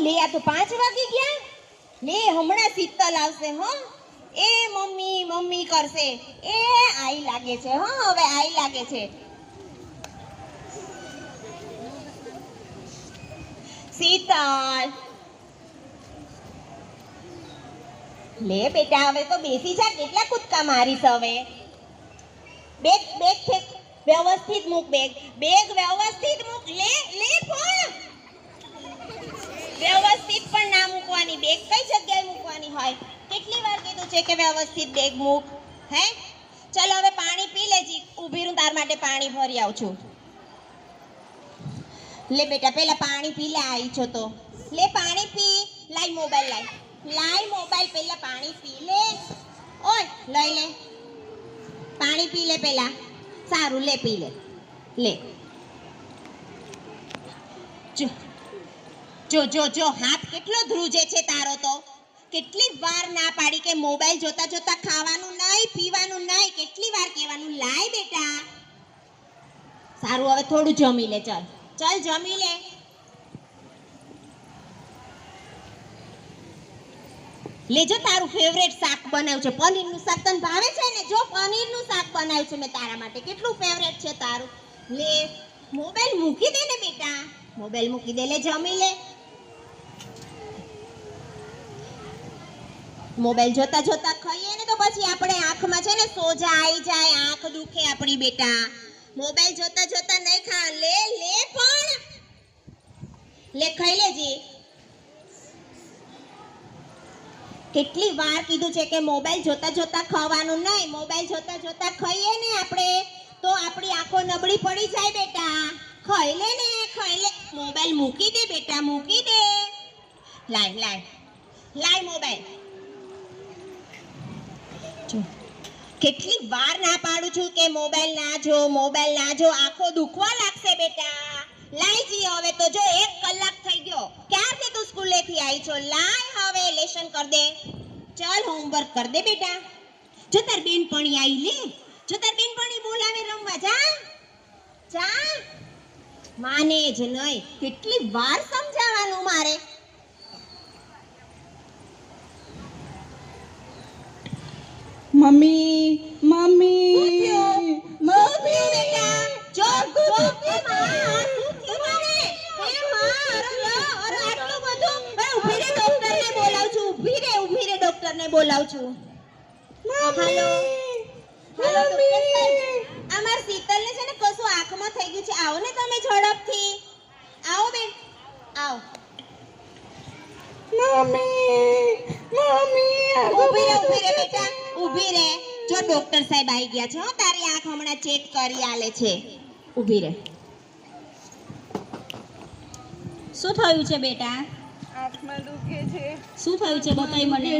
લે આ તો 5 વાગી ગયા. લે હમણાં શીતલ આવશે હો. એ મમ્મી મમ્મી કરશે. એ આઈ લાગે છે હો, હવે આઈ લાગે છે. શીતલ લે બેટા હવે તો બેસી જા. કેટલા કૂદકા મારીશ હવે. બેગ બેગ ફેંક. વ્યવસ્થિત મૂક બેગ. બેગ વ્યવસ્થિત મૂક. લે લે પણ વ્યવસ્થિત પણ ના મૂકવાની. બેગ કઈ જગ્યાએ મૂકવાની હોય? કેટલી વાર કીધું છે કે વ્યવસ્થિત બેગ મૂક. હે ચાલ હવે પાણી પી લેજી. ઊભી રહું તાર માટે પાણી ભરી આવું છું. લે બેટા પેલા પાણી પી લે. આવી છો તો લે પાણી પી. લાઈ મોબાઈલ લાઈ. લાઈ મોબાઈલ પેલા પાણી પી લે. ઓય લઈ લે પાણી પી લે પેલા. સારું લે પી લે. લે જો જો જો હાથ કેટલો ધ્રુજે છે તારો તો. કેટલી વાર ના પાડી કે મોબાઈલ જોતા જોતા ખાવાનું નહીં પીવાનું નહીં. કેટલી વાર કહેવાનું. લાય બેટા. સારું હવે થોડું જમી લે. ચાલ ચાલ જમી લે. લેજો તારું ફેવરેટ શાક બનાવ્યું છે. પનીરનું શાક તને ભાવે છે ને? જો પનીરનું શાક બનાવ્યું છે મેં તારા માટે. કેટલું ફેવરેટ છે તારું. લે મોબાઈલ મૂકી દે ને બેટા. મોબાઈલ મૂકી દે. લે જમી લે. મોબાઈલ જોતા જોતા ખાઈએ ને તો પછી આપણે આંખમાં છે ને સોજા આવી જાય. આંખ દુખે આપણી બેટા. મોબાઈલ જોતા જોતા નહીં ખા. લે લે પણ લે ખાઈ લેજી. કેટલી વાર કીધું છે કે મોબાઈલ જોતા જોતા ખાવાનું નહીં. મોબાઈલ જોતા જોતા ખાઈએ ને આપણે તો આપણી આંખો નબળી પડી જાય બેટા. ખાઈ લે ને ખાઈ લે. મોબાઈલ મૂકી દે બેટા મૂકી દે. લાય લાય લાય મોબાઈલ. જો કેટલી વાર ના પાડું છું કે મોબાઈલ ના જો મોબાઈલ ના જો. આંખો દુખવા લાગશે બેટા. લાય જી હવે તો જો 1 કલાક થઈ ગયો. ક્યારથી તું સ્કૂલેથી આવી છો? લાય હવે લેશન કર દે. ચાલ હોમવર્ક કર દે બેટા. જો તાર બેનપણી આવી લે. જો તાર બેનપણી બોલાવે રમવા જા જા. માને જ નહીં. કેટલી વાર સમજાવવાનું મારે. મમ્મી મમ્મી મમ્મી બેટા જો જો કે માં શું થયું મારે? હે માં અરે આટલું બધું. ઊભી રે ડોક્ટરને બોલાવું છું. ઊભી રે ડોક્ટરને બોલાવું છું. હેલો હેલો ડોક્ટર સાહેબ. અમાર શીતલને છે ને કશું આંખમાં થઈ ગયું છે. આવો ને તમે ઝડપથી. આવો બેન આવો. મમ્મી મમ્મી ઊભી રે બેટા ઊભી રે. જો ડોક્ટર સાહેબ આવી ગયા છે હો. તારી આંખ હમણાં ચેક કરી આલે છે. ઊભી રે. શું થયું છે બેટા? આંખમાં દુખે છે. શું થયું છે બતાઈ મને.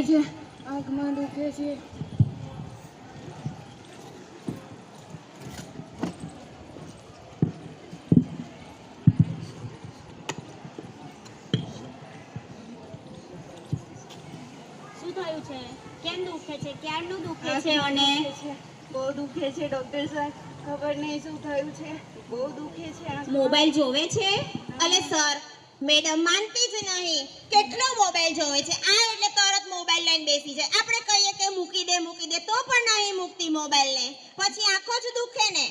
આંખમાં દુખે છે. શું થયું છે? કેમ દુખે છે? ક્યારનું દુખે છે? અને બહુ દુખે છે ડોક્ટર સાહેબ. ખબર નહીં શું થયું છે. બહુ દુખે છે. મોબાઈલ જોવે છે? અલે સર મેડમ માનતી જ નહીં. કેટલો મોબાઈલ જોવે છે. આ એટલે તરત મોબાઈલ લઈને બેસી જાય. આપણે કહીએ કે મૂકી દે તો પણ નહીં મૂકતી મોબાઈલને. પછી આંખો જ દુખે ને.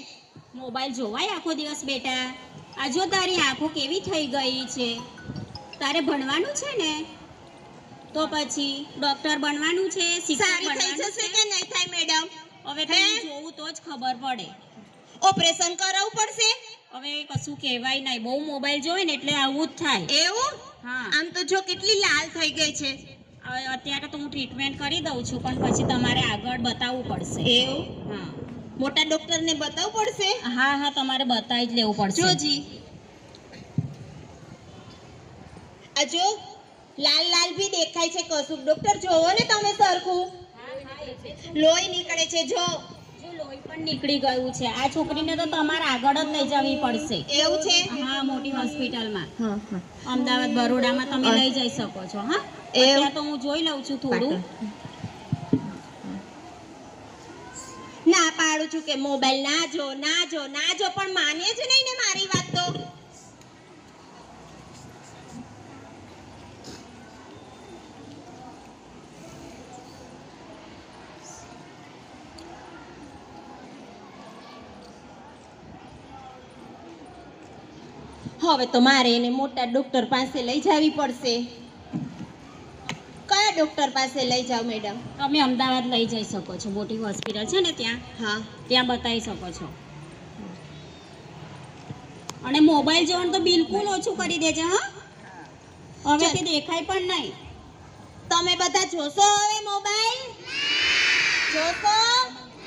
મોબાઈલ જોવાય આખો દિવસ બેટા? આ જો તારી આંખો કેવી થઈ ગઈ છે. તારે ભણવાનું છે ને તો પછી ડોક્ટર બનવાનું છે. સારી થઈ જશે કે નહીં થાય મેડમ? હવે તને જોવું તો જ ખબર પડે. ઓપરેશન કરાવવું પડશે. હવે કશું કહેવાય નહીં. બહુ મોબાઈલ જોવે ને એટલે આવું જ થાય. એવું? હા. આમ તો જો કેટલી લાલ થઈ ગઈ છે. અત્યારે તો હું ટ્રીટમેન્ટ કરી દઉં છું પણ પછી તમારે આગળ બતાવવું પડશે. એવું? હા. મોટા ડોક્ટરને બતાવવું પડશે? હા હા તમારે બતાવી જ લેવું પડશે. જોજી આ જો લાલ લાલ ભી દેખાય છે કશું. ડોક્ટર જોવો ને તમે સરખું. લોહી નીકળે છે. જો લોહી પણ નીકળી ગયું છે. આ છોકરીને તો તમારે આગળ જ લઈ જવી પડશે. એવું છે? હા મોટી હોસ્પિટલમાં. અમદાવાદ બરોડામાં તમે લઈ જઈ શકો છો. હા ત્યાં તો હું જોઈ લઉં છું થોડું. ના પાડું છું કે મોબાઈલ ના જો પણ માને જ નહીં ને મારી વાત તો. હવે તો મારે એને મોટા ડોક્ટર પાસે લઈ જવી પડશે. કયા ડોક્ટર પાસે લઈ જાવ મેડમ? તમે અમદાવાદ લઈ જઈ શકો છો, મોટી હોસ્પિટલ છે ને ત્યાં, હા, ત્યાં બતાવી શકો છો. અને મોબાઈલ જોવાનું તો બિલકુલ ઓછું કરી દેજે હા. હવેથી દેખાય પણ નહીં. તમે બધા જોશો હવે મોબાઈલ? જોશો?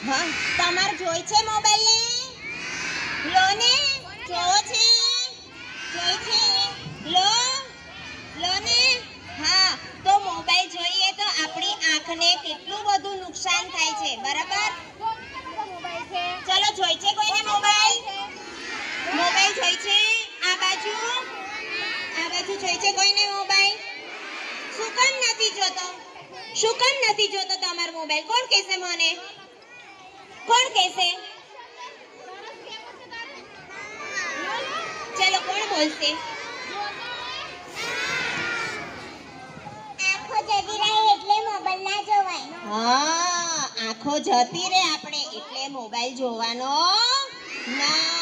હા, તમારે જોઈ છે મોબાઈલ ને? લો ને, જોવો છે? જોઈ છે? લો, લો ને. હા, તો મોબાઈલ જોઈએ તો આપણી આંખને કેટલું બધું નુકસાન થાય છે, બરાબર? ચલો, જોઈ છે કોઈને મોબાઈલ? મોબાઈલ જોઈ છે? આ બાજુ જોઈ છે કોઈને મોબાઈલ? શું કામ નથી જોતો? શું કામ નથી જોતો તમારો મોબાઈલ? કોણ કહેશે મને? કોણ કહેશે? ચલો, કોણ બોલશે? આંખો જતી રહે એટલે મોબાઈલ ના જોવાય. હા, આંખો જતી રહે આપણે એટલે મોબાઈલ જોવાનો ના.